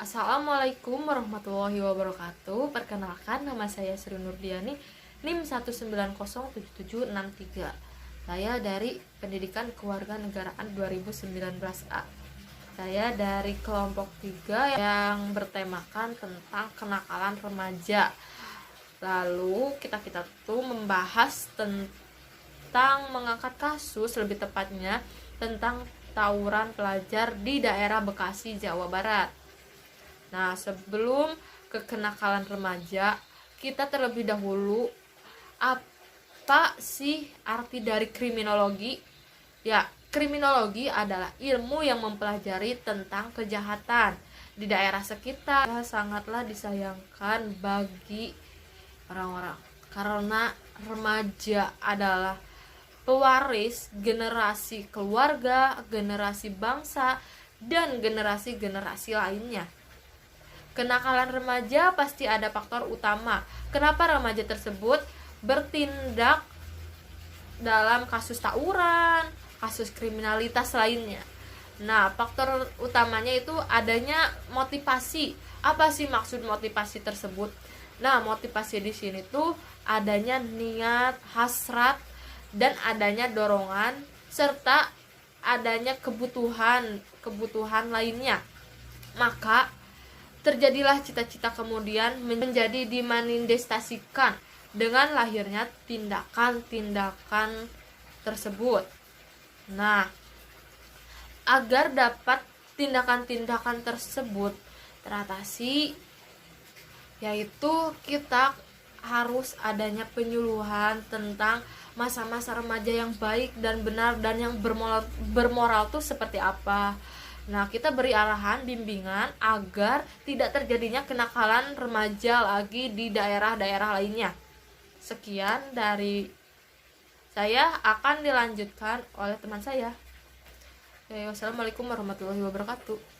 Assalamualaikum warahmatullahi wabarakatuh. Perkenalkan, nama saya Sri Nurdiani, NIM 1907763. Saya dari Pendidikan Kewarganegaraan 2019A. Saya dari kelompok 3 yang bertemakan tentang kenakalan remaja. Lalu kita tuh membahas tentang mengangkat kasus, lebih tepatnya tentang tawuran pelajar di daerah Bekasi, Jawa Barat. Nah, sebelum ke kenakalan remaja, kita terlebih dahulu, apa sih arti dari kriminologi? Ya, kriminologi adalah ilmu yang mempelajari tentang kejahatan di daerah sekitar. Sangatlah disayangkan bagi orang-orang karena remaja adalah pewaris generasi keluarga, generasi bangsa, dan generasi-generasi lainnya. Kenakalan remaja pasti ada faktor utama kenapa remaja tersebut bertindak dalam kasus tawuran, kasus kriminalitas lainnya. Nah, faktor utamanya itu adanya motivasi. Apa sih maksud motivasi tersebut? Nah, motivasi di sini tuh adanya niat, hasrat, dan adanya dorongan serta adanya kebutuhan lainnya. Maka terjadilah cita-cita kemudian menjadi dimanifestasikan dengan lahirnya tindakan-tindakan tersebut. Nah, agar dapat tindakan-tindakan tersebut teratasi, yaitu kita harus adanya penyuluhan tentang masa-masa remaja yang baik dan benar dan yang bermoral tuh seperti apa. Nah, kita beri arahan, bimbingan agar tidak terjadinya kenakalan remaja lagi di daerah-daerah lainnya. Sekian dari saya, akan dilanjutkan oleh teman saya. Wassalamualaikum warahmatullahi wabarakatuh.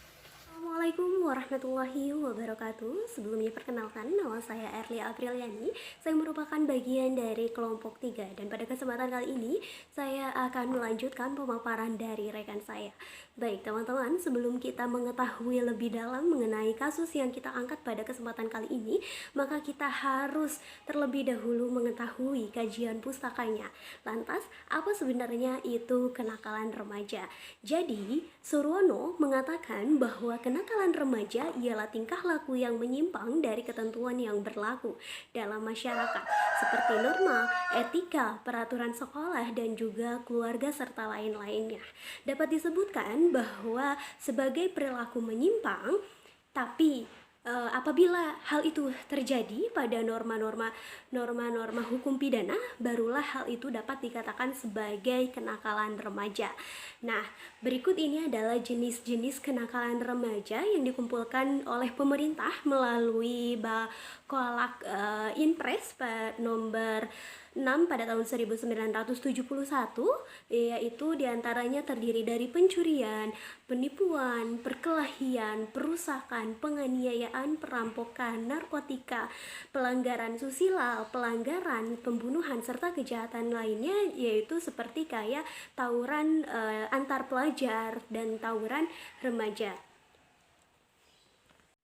Assalamualaikum warahmatullahi wabarakatuh. Sebelumnya perkenalkan, nama saya Erli Apriliani. Saya merupakan bagian dari kelompok 3 dan pada kesempatan kali ini saya akan melanjutkan pemaparan dari rekan saya. Baik teman-teman, sebelum kita mengetahui lebih dalam mengenai kasus yang kita angkat pada kesempatan kali ini, maka kita harus terlebih dahulu mengetahui kajian pustakanya. Lantas, apa sebenarnya itu kenakalan remaja? Jadi, Surwono mengatakan bahwa kenakalan remaja ialah tingkah laku yang menyimpang dari ketentuan yang berlaku dalam masyarakat, seperti norma, etika, peraturan sekolah, dan juga keluarga serta lain-lainnya. Dapat disebutkan bahwa sebagai perilaku menyimpang, tapi apabila hal itu terjadi pada norma-norma hukum pidana, barulah hal itu dapat dikatakan sebagai kenakalan remaja. Nah, berikut ini adalah jenis-jenis kenakalan remaja yang dikumpulkan oleh pemerintah melalui Bakolak Inpres nomor 6 pada tahun 1971, yaitu diantaranya terdiri dari pencurian, penipuan, perkelahian, perusakan, penganiayaan, perampokan, narkotika, pelanggaran susila, pelanggaran, pembunuhan, serta kejahatan lainnya, yaitu seperti kayak tawuran antar pelajar dan tawuran remaja.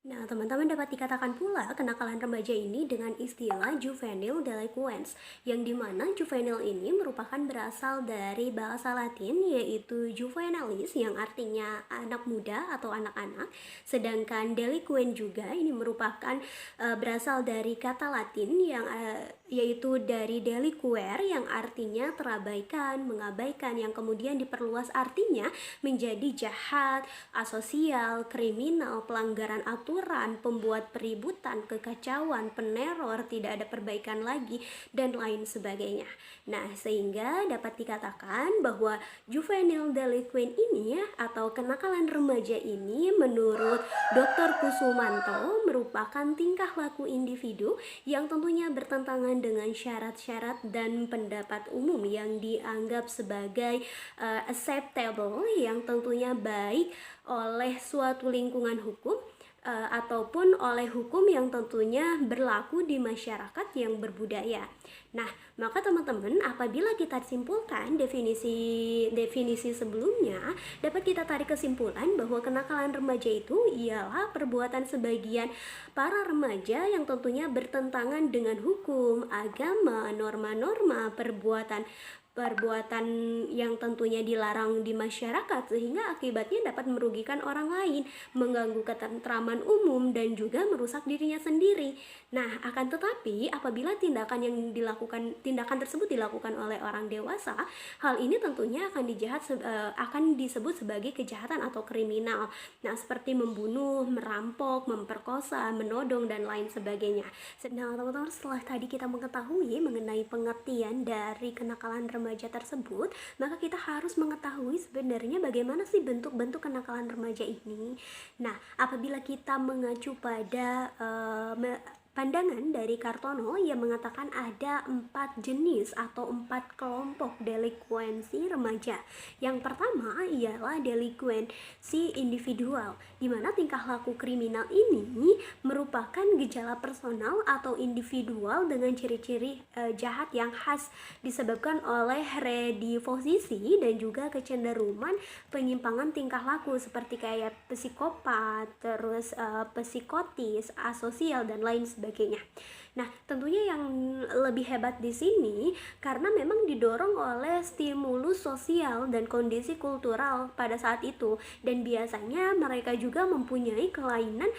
Nah, teman-teman dapat dikatakan pula kenakalan remaja ini dengan istilah juvenile delinquens, yang dimana juvenile ini merupakan berasal dari bahasa Latin yaitu juvenalis yang artinya anak muda atau anak-anak, sedangkan delinquent juga ini merupakan berasal dari kata Latin yang yaitu dari deliquere yang artinya terabaikan, mengabaikan, yang kemudian diperluas artinya menjadi jahat, asosial, kriminal, pelanggaran aturan, pembuat peributan, kekacauan, peneror, tidak ada perbaikan lagi, dan lain sebagainya. Nah, sehingga dapat dikatakan bahwa juvenile delinquent ini atau kenakalan remaja ini menurut Dr. Kusumanto merupakan tingkah laku individu yang tentunya bertentangan dengan syarat-syarat dan pendapat umum yang dianggap sebagai acceptable, yang tentunya baik oleh suatu lingkungan hukum ataupun oleh hukum yang tentunya berlaku di masyarakat yang berbudaya. Nah, maka teman-teman, apabila kita simpulkan definisi sebelumnya, dapat kita tarik kesimpulan bahwa kenakalan remaja itu ialah perbuatan sebagian para remaja yang tentunya bertentangan dengan hukum, agama, norma-norma, perbuatan yang tentunya dilarang di masyarakat, sehingga akibatnya dapat merugikan orang lain, mengganggu ketentraman umum, dan juga merusak dirinya sendiri. Nah, akan tetapi apabila tindakan tersebut dilakukan oleh orang dewasa, hal ini tentunya akan disebut sebagai kejahatan atau kriminal. Nah, seperti membunuh, merampok, memperkosa, menodong, dan lain sebagainya. Nah, teman-teman, setelah tadi kita mengetahui mengenai pengertian dari kenakalan remaja tersebut, maka kita harus mengetahui sebenarnya bagaimana sih bentuk-bentuk kenakalan remaja ini. Nah, apabila kita mengacu pada pandangan dari Kartono yang mengatakan ada 4 jenis atau 4 kelompok delikuensi remaja. Yang pertama ialah delikuensi individual, di mana tingkah laku kriminal ini merupakan gejala personal atau individual dengan ciri-ciri jahat yang khas disebabkan oleh redisposisi dan juga kecenderungan penyimpangan tingkah laku seperti kayak psikopat, terus psikotis, asosial, dan lain sebagainya. Nah, tentunya yang lebih hebat di sini karena memang didorong oleh stimulus sosial dan kondisi kultural pada saat itu, dan biasanya mereka juga mempunyai kelainan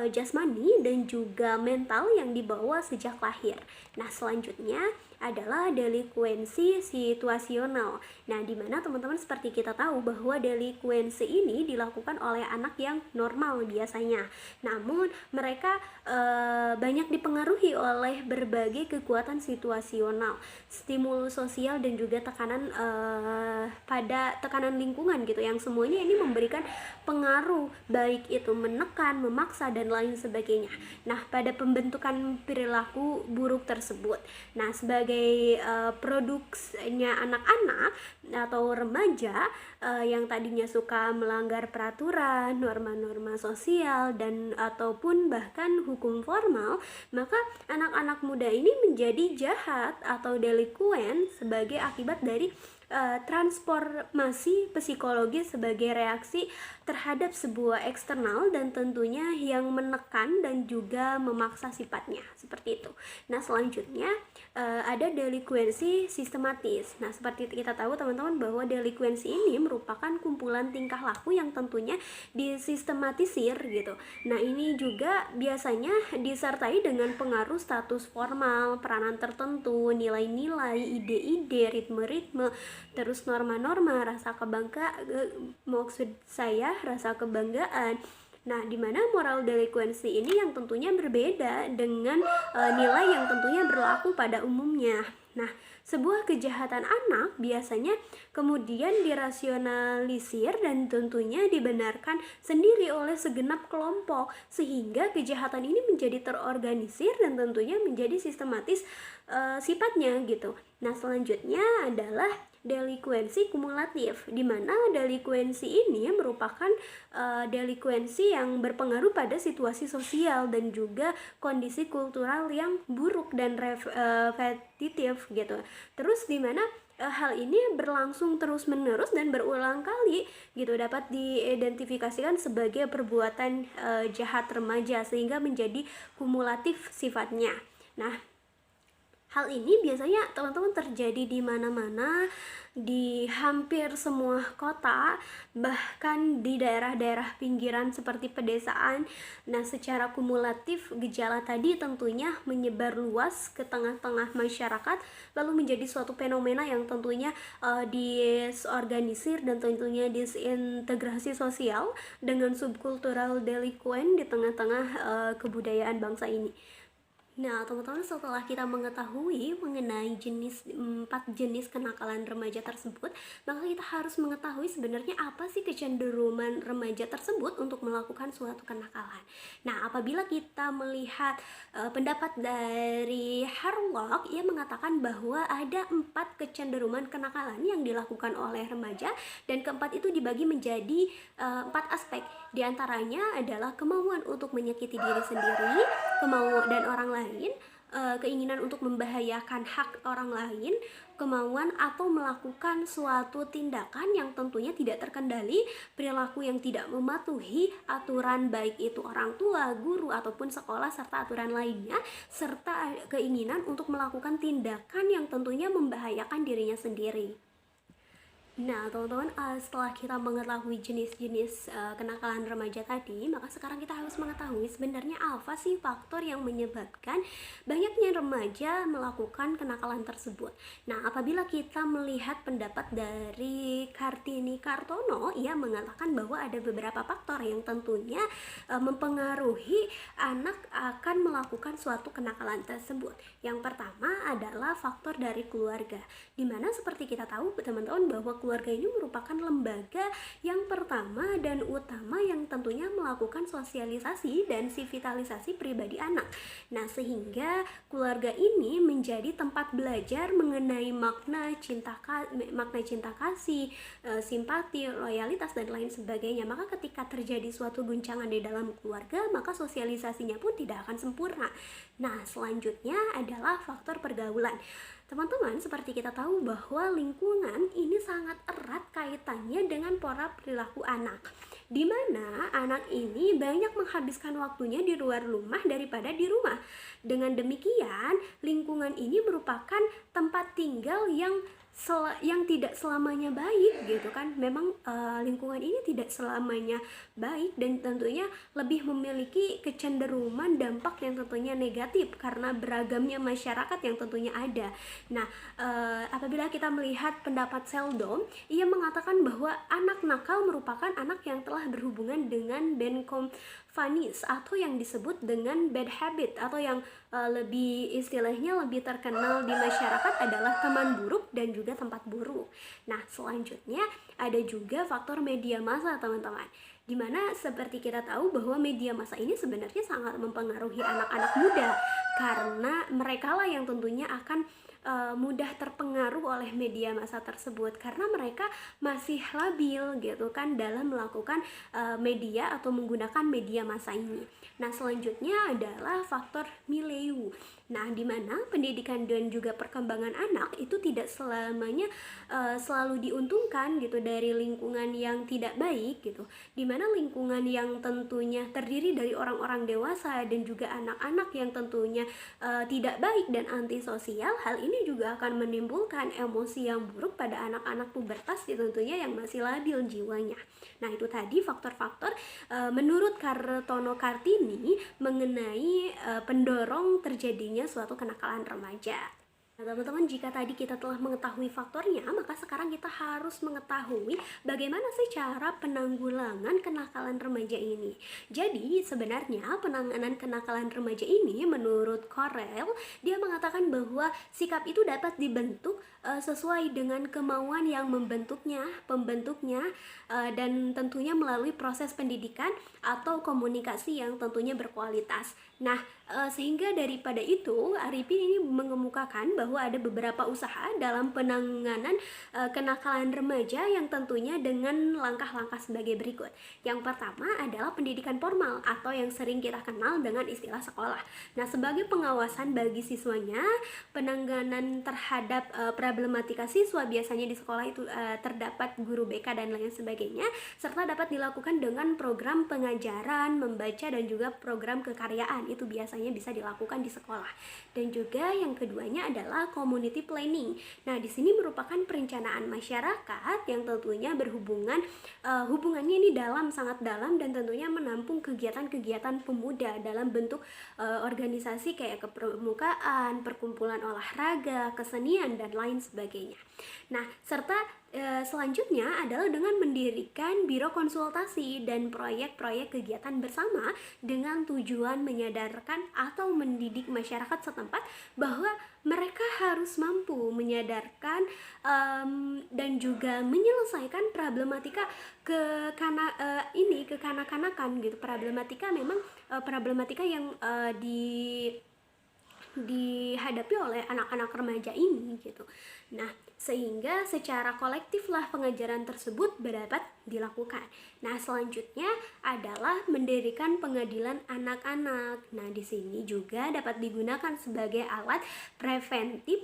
jasmani dan juga mental yang dibawa sejak lahir. Nah, selanjutnya adalah delikuensi situasional. Nah, dimana teman-teman seperti kita tahu bahwa delikuensi ini dilakukan oleh anak yang normal biasanya. Namun mereka banyak dipengaruhi oleh berbagai kekuatan situasional, stimulus sosial, dan juga tekanan pada tekanan lingkungan gitu, yang semuanya ini memberikan pengaruh baik itu menekan, memaksa, dan lain sebagainya. Nah, pada pembentukan perilaku buruk tersebut. Nah, sebagai produksinya anak-anak atau remaja yang tadinya suka melanggar peraturan, norma-norma sosial, dan ataupun bahkan hukum formal, maka anak-anak muda ini menjadi jahat atau delikuen sebagai akibat dari transformasi psikologis sebagai reaksi terhadap sebuah eksternal dan tentunya yang menekan dan juga memaksa sifatnya, seperti itu. Nah, selanjutnya ada delikuensi sistematis. Nah, seperti kita tahu teman-teman bahwa delikuensi ini merupakan kumpulan tingkah laku yang tentunya disistematisir gitu. Nah, ini juga biasanya disertai dengan pengaruh status formal, peranan tertentu, nilai-nilai, ide-ide, ritme-ritme, terus norma-norma, rasa kebanggaan. Nah, dimana moral delikuensi ini yang tentunya berbeda dengan nilai yang tentunya berlaku pada umumnya. Nah, sebuah kejahatan anak biasanya kemudian dirasionalisir dan tentunya dibenarkan sendiri oleh segenap kelompok, sehingga kejahatan ini menjadi terorganisir dan tentunya menjadi sistematis sifatnya gitu. Nah, selanjutnya adalah delikuensi kumulatif, di mana delikuensi ini merupakan delikuensi yang berpengaruh pada situasi sosial dan juga kondisi kultural yang buruk dan repetitif gitu. Terus di mana hal ini berlangsung terus-menerus dan berulang kali gitu, dapat diidentifikasikan sebagai perbuatan jahat remaja sehingga menjadi kumulatif sifatnya. Nah, hal ini biasanya teman-teman terjadi di mana-mana, di hampir semua kota, bahkan di daerah-daerah pinggiran seperti pedesaan. Nah, secara kumulatif gejala tadi tentunya menyebar luas ke tengah-tengah masyarakat, lalu menjadi suatu fenomena yang tentunya disorganisir dan tentunya disintegrasi sosial dengan subkultural delikuen di tengah-tengah kebudayaan bangsa ini. Nah, teman-teman, setelah kita mengetahui mengenai 4 jenis kenakalan remaja tersebut, maka kita harus mengetahui sebenarnya apa sih kecenderungan remaja tersebut untuk melakukan suatu kenakalan. Nah, apabila kita melihat pendapat dari Harlock, ia mengatakan bahwa ada 4 kecenderungan kenakalan yang dilakukan oleh remaja, dan keempat itu dibagi menjadi 4 aspek. Di antaranya adalah kemauan untuk menyakiti diri sendiri, kemauan dan orang lain, keinginan untuk membahayakan hak orang lain, kemauan atau melakukan suatu tindakan yang tentunya tidak terkendali, perilaku yang tidak mematuhi aturan baik itu orang tua, guru ataupun sekolah serta aturan lainnya, serta keinginan untuk melakukan tindakan yang tentunya membahayakan dirinya sendiri. Nah, teman-teman, setelah kita mengetahui jenis-jenis kenakalan remaja tadi, maka sekarang kita harus mengetahui sebenarnya apa sih faktor yang menyebabkan banyaknya remaja melakukan kenakalan tersebut. Nah, apabila kita melihat pendapat dari Kartini Kartono, ia mengatakan bahwa ada beberapa faktor yang tentunya mempengaruhi anak akan melakukan suatu kenakalan tersebut. Yang pertama adalah faktor dari keluarga, dimana seperti kita tahu, teman-teman, bahwa keluarga ini merupakan lembaga yang pertama dan utama yang tentunya melakukan sosialisasi dan sivitalisasi pribadi anak. Nah, sehingga keluarga ini menjadi tempat belajar mengenai makna cinta kasih, simpati, loyalitas dan lain sebagainya. Maka ketika terjadi suatu guncangan di dalam keluarga, maka sosialisasinya pun tidak akan sempurna. Nah, selanjutnya adalah faktor pergaulan. Teman-teman, seperti kita tahu bahwa lingkungan ini sangat erat kaitannya dengan pola perilaku anak, di mana anak ini banyak menghabiskan waktunya di luar rumah daripada di rumah. Dengan demikian, lingkungan ini merupakan tempat tinggal yang tidak selamanya baik gitu kan. Memang lingkungan ini tidak selamanya baik dan tentunya lebih memiliki kecenderungan dampak yang tentunya negatif karena beragamnya masyarakat yang tentunya ada. Nah, apabila kita melihat pendapat Seldom, ia mengatakan bahwa anak nakal merupakan anak yang telah berhubungan dengan benkomfanis atau yang disebut dengan bad habit, atau yang lebih istilahnya lebih terkenal di masyarakat adalah teman buruk dan juga tempat buruk. Nah, selanjutnya ada juga faktor media massa, teman-teman, dimana seperti kita tahu bahwa media massa ini sebenarnya sangat mempengaruhi anak-anak muda, karena mereka lah yang tentunya akan mudah terpengaruh oleh media massa tersebut karena mereka masih labil gitu kan dalam melakukan media atau menggunakan media massa ini. Nah, selanjutnya adalah faktor milieu. Nah, di mana pendidikan dan juga perkembangan anak itu tidak selamanya selalu diuntungkan gitu dari lingkungan yang tidak baik gitu. Di mana lingkungan yang tentunya terdiri dari orang-orang dewasa dan juga anak-anak yang tentunya tidak baik dan antisosial, hal ini juga akan menimbulkan emosi yang buruk pada anak-anak pubertas tentunya yang masih labil jiwanya. Nah, itu tadi faktor-faktor menurut Kartono Kartini mengenai pendorong terjadinya suatu kenakalan remaja. Nah, teman-teman, jika tadi kita telah mengetahui faktornya, maka sekarang kita harus mengetahui bagaimana sih cara penanggulangan kenakalan remaja ini. Jadi, sebenarnya penanganan kenakalan remaja ini menurut Corel, dia mengatakan bahwa sikap itu dapat dibentuk sesuai dengan kemauan yang pembentuknya, dan tentunya melalui proses pendidikan atau komunikasi yang tentunya berkualitas. Nah, sehingga daripada itu, Arifin ini mengemukakan bahwa ada beberapa usaha dalam penanganan kenakalan remaja yang tentunya dengan langkah-langkah sebagai berikut. Yang pertama adalah pendidikan formal atau yang sering kita kenal dengan istilah sekolah. Nah, sebagai pengawasan bagi siswanya, penanganan terhadap problematika siswa biasanya di sekolah itu terdapat guru BK dan lain sebagainya, serta dapat dilakukan dengan program pengajaran, membaca dan juga program kekaryaan. Itu biasanya bisa dilakukan di sekolah. Dan juga yang keduanya adalah community planning. Nah, di sini merupakan perencanaan masyarakat yang tentunya hubungannya ini sangat dalam dan tentunya menampung kegiatan-kegiatan pemuda dalam bentuk organisasi kayak kepramukaan, perkumpulan olahraga, kesenian dan lain sebagainya. Nah, serta selanjutnya adalah dengan mendirikan biro konsultasi dan proyek-proyek kegiatan bersama dengan tujuan menyadarkan atau mendidik masyarakat setempat bahwa mereka harus mampu menyadarkan dan juga menyelesaikan problematika kekanak-kanakan gitu. Problematika memang problematika yang dihadapi oleh anak-anak remaja ini gitu. Nah, sehingga secara kolektiflah pengajaran tersebut dapat dilakukan. Nah, selanjutnya adalah mendirikan pengadilan anak-anak. Nah, di sini juga dapat digunakan sebagai alat preventif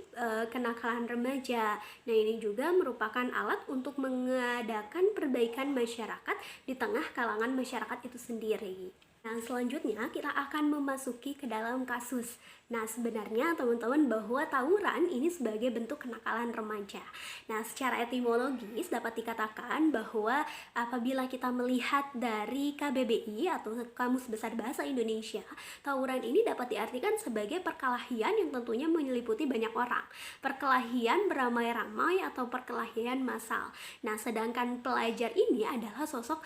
kenakalan remaja. Nah, ini juga merupakan alat untuk mengadakan perbaikan masyarakat di tengah kalangan masyarakat itu sendiri. Nah, selanjutnya kita akan memasuki ke dalam kasus. Nah, sebenarnya teman-teman bahwa tawuran ini sebagai bentuk kenakalan remaja. Nah, secara etimologis dapat dikatakan bahwa apabila kita melihat dari KBBI atau Kamus Besar Bahasa Indonesia, tawuran ini dapat diartikan sebagai perkelahian yang tentunya menyeliputi banyak orang. Perkelahian beramai-ramai atau perkelahian massal. Nah, sedangkan pelajar ini adalah sosok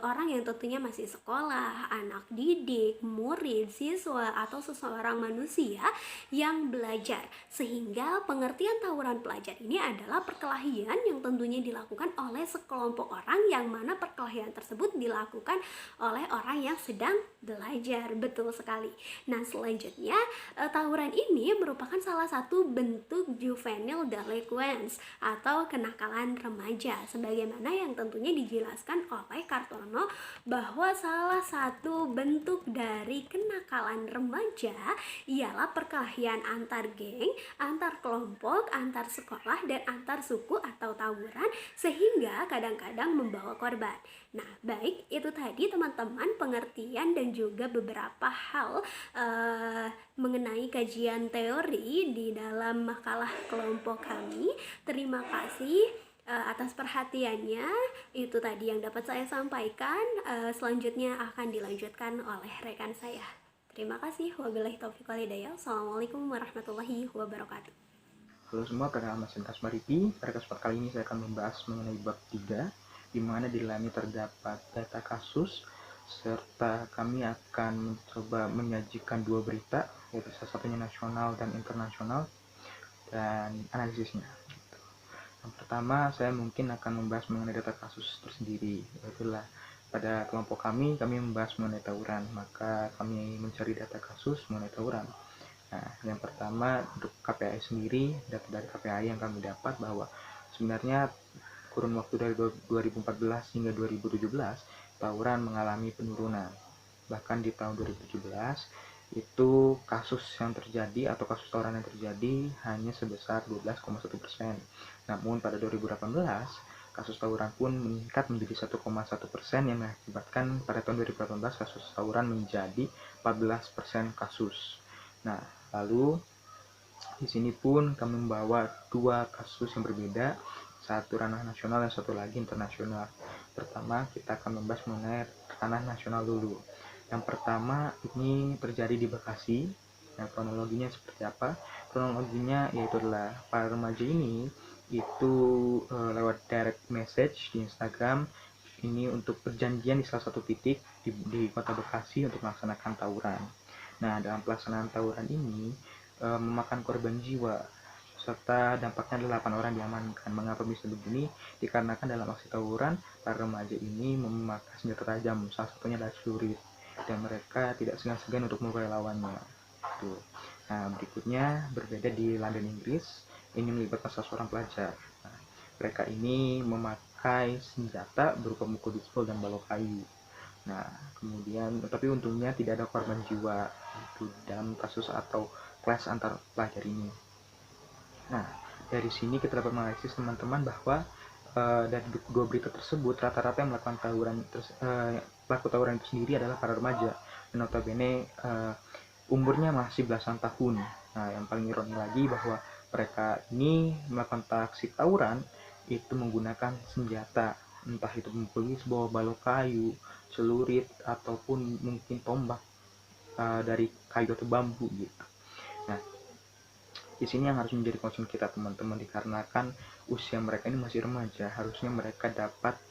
orang yang tentunya masih sekolah, anak didik, murid, siswa, atau seseorang manusia yang belajar. Sehingga pengertian tawuran pelajar ini adalah perkelahian yang tentunya dilakukan oleh sekelompok orang yang mana perkelahian tersebut dilakukan oleh orang yang sedang belajar. Betul sekali. Nah, selanjutnya tawuran ini merupakan salah satu bentuk juvenile delinquents atau kenakalan remaja, sebagaimana yang tentunya dijelaskan oleh Kartono bahwa salah satu bentuk dari kenakalan remaja ialah perkelahian antar geng, antar kelompok, antar sekolah, dan antar suku atau tawuran sehingga kadang-kadang membawa korban. Nah, baik itu tadi teman-teman pengertian dan juga beberapa hal mengenai kajian teori di dalam makalah kelompok kami. Terima kasih atas perhatiannya. Itu tadi yang dapat saya sampaikan. Selanjutnya akan dilanjutkan oleh rekan saya. Terima kasih. Wabillahi taufiq wal hidayah. Assalamualaikum warahmatullahi wabarakatuh. Halo semua, pada nama saya Mariki. Pada kesempatan kali ini saya akan membahas mengenai bab 3, di mana di dalamnya terdapat data kasus, serta kami akan mencoba menyajikan 2 berita, yaitu salah satunya nasional dan internasional, dan analisisnya. Yang pertama, saya mungkin akan membahas mengenai data kasus tersendiri, yaitulah pada kelompok kami membahas mengenai tawuran, maka kami mencari data kasus mengenai tawuran. Nah, yang pertama untuk KPAI sendiri, data dari KPAI yang kami dapat bahwa sebenarnya kurun waktu dari 2014 hingga 2017, tawuran mengalami penurunan. Bahkan di tahun 2017, itu kasus yang terjadi atau kasus tawuran yang terjadi hanya sebesar 12,1%. Namun pada 2018, kasus tawuran pun meningkat menjadi 1,1% yang mengakibatkan pada tahun 2018 kasus tawuran menjadi 14% kasus. Nah, lalu di sini pun kami membawa 2 kasus yang berbeda, satu ranah nasional dan satu lagi internasional. Pertama, kita akan membahas mengenai ranah nasional dulu. Yang pertama ini terjadi di Bekasi. Nah, kronologinya seperti apa? Kronologinya yaitu adalah para remaja ini itu lewat direct message di Instagram ini untuk perjanjian di salah satu titik di kota Bekasi untuk melaksanakan tawuran. Nah, dalam pelaksanaan tawuran ini memakan korban jiwa serta dampaknya adalah 8 orang diamankan. Mengapa bisa begini? Dikarenakan dalam aksi tawuran para remaja ini memakai senjata tajam, salah satunya adalah celurit, dan mereka tidak segan-segan untuk melukai lawannya. Tuh. Nah, berikutnya berbeda di London, Inggris. Ini melibatkan salah seorang pelajar. Nah, mereka ini memakai senjata berupa mukul pistol dan balok kayu. Nah, kemudian tapi untungnya tidak ada korban jiwa itu dalam kasus atau clash antar pelajar ini. Nah, dari sini kita dapat menganalisis teman-teman bahwa dari 2 berita tersebut rata-rata yang melakukan pelaku tawuran itu sendiri adalah para remaja, dan notabene umurnya masih belasan tahun. Nah, yang paling ironi lagi bahwa mereka ini melakukan aksi tawuran itu menggunakan senjata, entah itu memukul bawa balok kayu, celurit, ataupun mungkin tombak dari kayu atau bambu gitu. Nah, Di sini yang harus menjadi concern kita teman-teman, dikarenakan usia mereka ini masih remaja, harusnya mereka dapat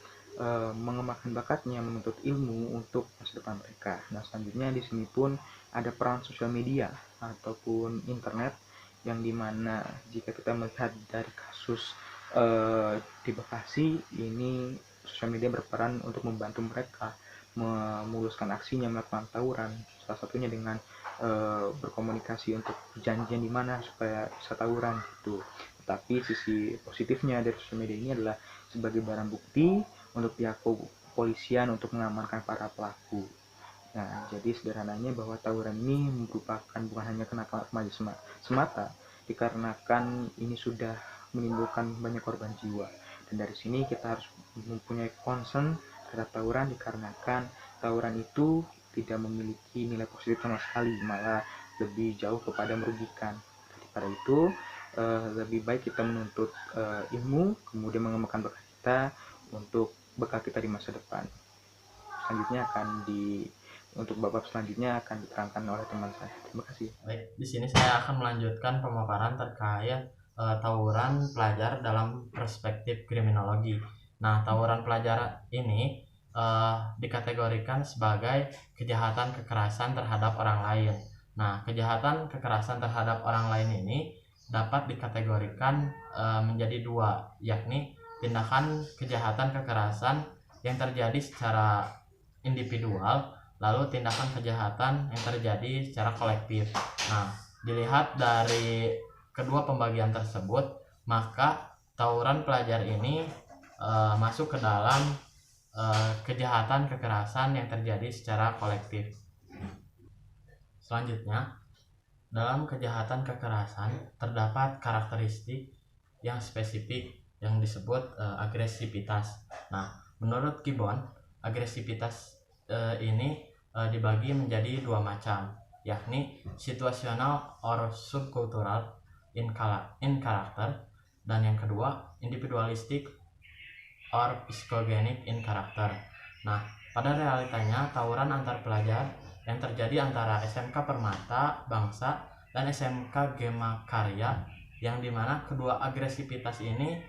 mengembangkan bakatnya, menuntut ilmu untuk masa depan mereka. Nah, selanjutnya di sini pun ada peran sosial media ataupun internet, yang dimana jika kita melihat dari kasus di Bekasi ini, sosial media berperan untuk membantu mereka memuluskan aksinya melakukan tawuran, salah satunya dengan berkomunikasi untuk janjian di mana supaya bisa tawuran gitu. Tetapi sisi positifnya dari sosial media ini adalah sebagai barang bukti untuk pihak kepolisian untuk mengamankan para pelaku. Nah, jadi sederhananya bahwa tawuran ini merupakan bukan hanya kenakalan remaja semata, dikarenakan ini sudah menimbulkan banyak korban jiwa. Dan dari sini kita harus mempunyai concern terhadap tawuran, dikarenakan tawuran itu tidak memiliki nilai positif sama sekali, malah lebih jauh kepada merugikan. Jadi pada itu lebih baik kita menuntut ilmu, kemudian mengembangkan bakat kita untuk bekal kita di masa depan. Selanjutnya untuk bab selanjutnya akan diterangkan oleh teman saya. Terima kasih. Baik, di sini saya akan melanjutkan pemaparan terkait tawuran pelajar dalam perspektif kriminologi. Nah, tawuran pelajar ini dikategorikan sebagai kejahatan kekerasan terhadap orang lain. Nah, kejahatan kekerasan terhadap orang lain ini dapat dikategorikan menjadi dua, yakni tindakan kejahatan kekerasan yang terjadi secara individual, lalu tindakan kejahatan yang terjadi secara kolektif. Nah, dilihat dari kedua pembagian tersebut, maka tawuran pelajar ini masuk ke dalam kejahatan kekerasan yang terjadi secara kolektif. Selanjutnya, dalam kejahatan kekerasan terdapat karakteristik yang spesifik yang disebut agresivitas. Nah, menurut Gibbon, agresivitas ini dibagi menjadi dua macam, yakni situasional or subkultural in character, dan yang kedua individualistic or psychogenic in character. Nah, pada realitanya tawuran antar pelajar yang terjadi antara SMK Permata Bangsa dan SMK Gema Karya, yang dimana kedua agresivitas ini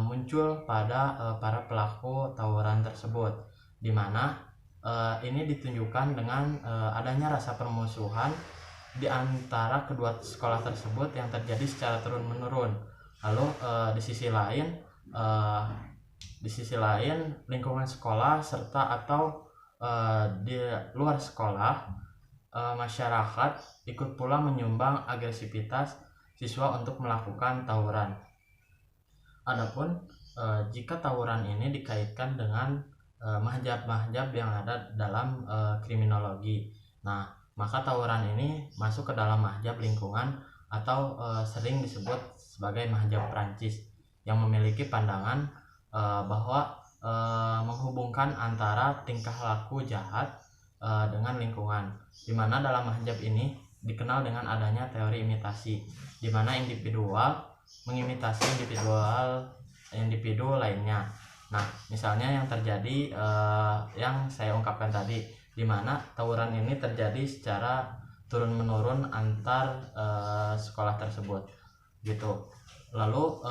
muncul pada para pelaku tawuran tersebut, dimana ini ditunjukkan dengan adanya rasa permusuhan di antara kedua sekolah tersebut yang terjadi secara turun-menurun. Lalu di sisi lain lingkungan sekolah serta atau di luar sekolah, masyarakat ikut pula menyumbang agresivitas siswa untuk melakukan tawuran. Adapun jika tawuran ini dikaitkan dengan mahjab-mahjab yang ada dalam kriminologi, nah maka tawuran ini masuk ke dalam mahjab lingkungan atau sering disebut sebagai mahjab Prancis, yang memiliki pandangan bahwa menghubungkan antara tingkah laku jahat dengan lingkungan, di mana dalam mahjab ini dikenal dengan adanya teori imitasi, di mana individual mengimitasi individu lainnya. Nah, misalnya yang terjadi yang saya ungkapkan tadi, di mana tawuran ini terjadi secara turun-menurun antar sekolah tersebut, gitu. Lalu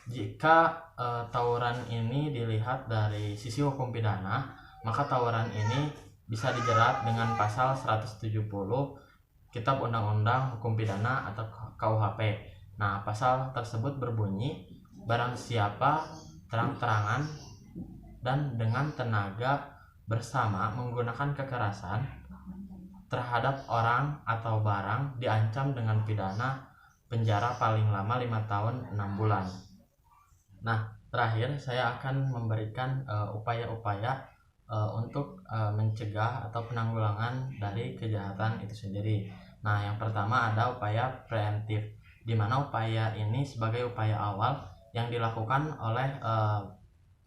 jika tawuran ini dilihat dari sisi hukum pidana, maka tawuran ini bisa dijerat dengan pasal 170 Kitab Undang-Undang Hukum Pidana atau KUHP. Nah, pasal tersebut berbunyi, barang siapa terang-terangan dan dengan tenaga bersama menggunakan kekerasan terhadap orang atau barang diancam dengan pidana penjara paling lama 5 tahun 6 bulan. Nah, terakhir saya akan memberikan upaya-upaya untuk mencegah atau penanggulangan dari kejahatan itu sendiri. Nah, yang pertama ada upaya preemptif, di mana upaya ini sebagai upaya awal yang dilakukan oleh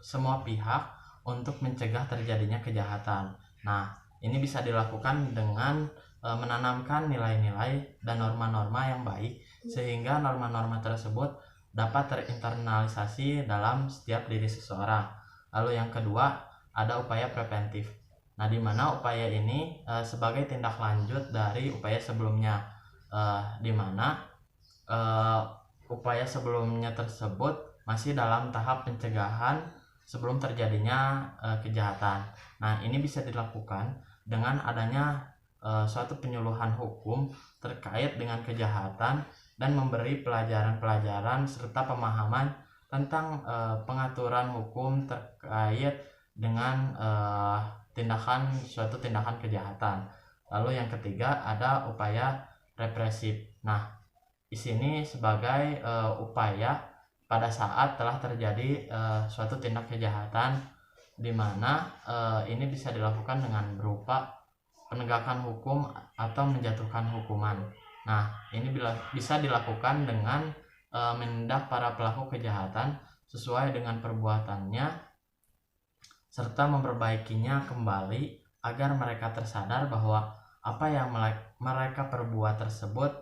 semua pihak untuk mencegah terjadinya kejahatan. Nah, ini bisa dilakukan dengan menanamkan nilai-nilai dan norma-norma yang baik, sehingga norma-norma tersebut dapat terinternalisasi dalam setiap diri seseorang. Lalu yang kedua ada upaya preventif. Nah, di mana upaya ini sebagai tindak lanjut dari upaya sebelumnya. di mana upaya sebelumnya tersebut masih dalam tahap pencegahan sebelum terjadinya kejahatan. Nah, ini bisa dilakukan dengan adanya suatu penyuluhan hukum terkait dengan kejahatan dan memberi pelajaran-pelajaran serta pemahaman tentang pengaturan hukum terkait dengan suatu tindakan kejahatan. Lalu yang ketiga ada upaya represif. Nah, di sini sebagai upaya pada saat telah terjadi suatu tindak kejahatan, di mana ini bisa dilakukan dengan berupa penegakan hukum atau menjatuhkan hukuman. Nah, ini bisa dilakukan dengan menindak para pelaku kejahatan sesuai dengan perbuatannya serta memperbaikinya kembali agar mereka tersadar bahwa apa yang mereka perbuat tersebut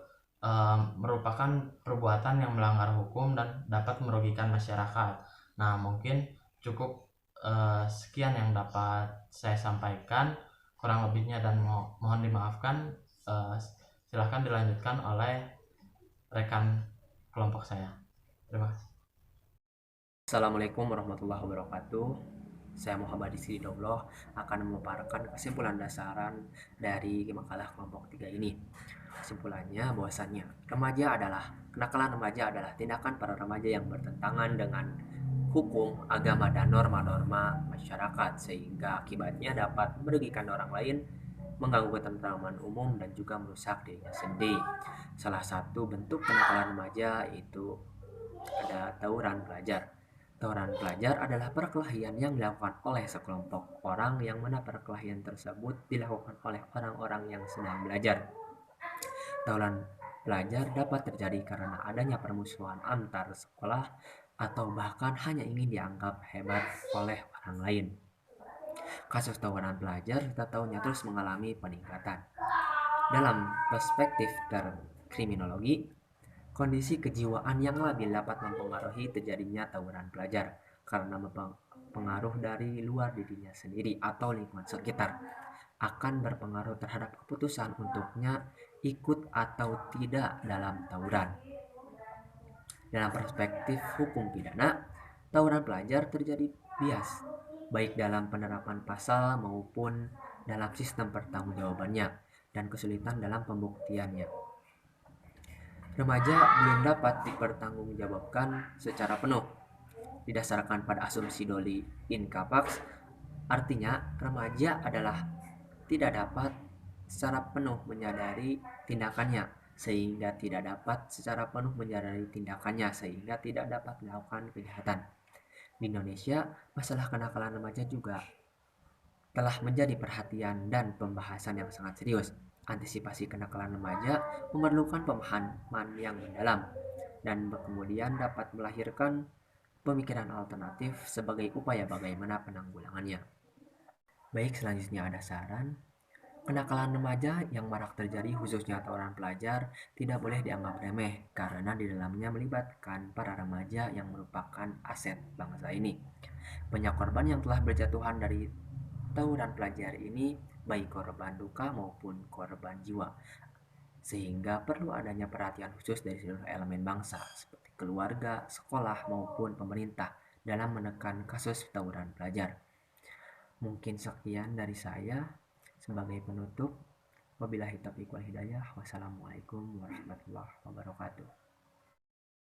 merupakan perbuatan yang melanggar hukum dan dapat merugikan masyarakat. Nah, mungkin cukup sekian yang dapat saya sampaikan, kurang lebihnya dan mohon dimaafkan. Silahkan dilanjutkan oleh rekan kelompok saya. Terima kasih. Assalamualaikum warahmatullahi wabarakatuh. Saya Muhammad Isidillah akan memaparkan kesimpulan dasaran dari makalah kelompok 3 ini. Kesimpulannya bahwasannya kenakalan remaja adalah tindakan para remaja yang bertentangan dengan hukum, agama, dan norma-norma masyarakat, sehingga akibatnya dapat merugikan orang lain, mengganggu ketentraman umum, dan juga merusak dirinya sendiri. Salah satu bentuk kenakalan remaja itu ada tawuran pelajar. Tawuran pelajar adalah perkelahian yang dilakukan oleh sekelompok orang yang mana perkelahian tersebut dilakukan oleh orang-orang yang sedang belajar. Tawuran pelajar dapat terjadi karena adanya permusuhan antar sekolah atau bahkan hanya ingin dianggap hebat oleh orang lain. Kasus tawuran pelajar kita tahunya terus mengalami peningkatan. Dalam perspektif kriminologi, kondisi kejiwaan yang labil dapat mempengaruhi terjadinya tawuran pelajar karena pengaruh dari luar dirinya sendiri atau lingkungan sekitar akan berpengaruh terhadap keputusan untuknya ikut atau tidak dalam tawuran. Dalam perspektif hukum pidana, tawuran pelajar terjadi bias, baik dalam penerapan pasal maupun dalam sistem pertanggungjawabannya dan kesulitan dalam pembuktiannya. Remaja belum dapat dipertanggungjawabkan secara penuh didasarkan pada asumsi doli in capax, artinya remaja adalah tidak dapat secara penuh menyadari tindakannya sehingga tidak dapat melakukan kejahatan. Di Indonesia, masalah kenakalan remaja juga telah menjadi perhatian dan pembahasan yang sangat serius. Antisipasi kenakalan remaja memerlukan pemahaman yang mendalam dan kemudian dapat melahirkan pemikiran alternatif sebagai upaya bagaimana penanggulangannya. Baik, selanjutnya ada saran. Kenakalan remaja yang marak terjadi khususnya tawuran pelajar tidak boleh dianggap remeh karena di dalamnya melibatkan para remaja yang merupakan aset bangsa ini. Banyak korban yang telah berjatuhan dari tawuran pelajar ini baik korban luka maupun korban jiwa, sehingga perlu adanya perhatian khusus dari seluruh elemen bangsa seperti keluarga, sekolah maupun pemerintah dalam menekan kasus tawuran pelajar. Mungkin sekian dari saya sebagai penutup. Wabillahi taufiq wal hidayah. Wassalamualaikum warahmatullahi wabarakatuh.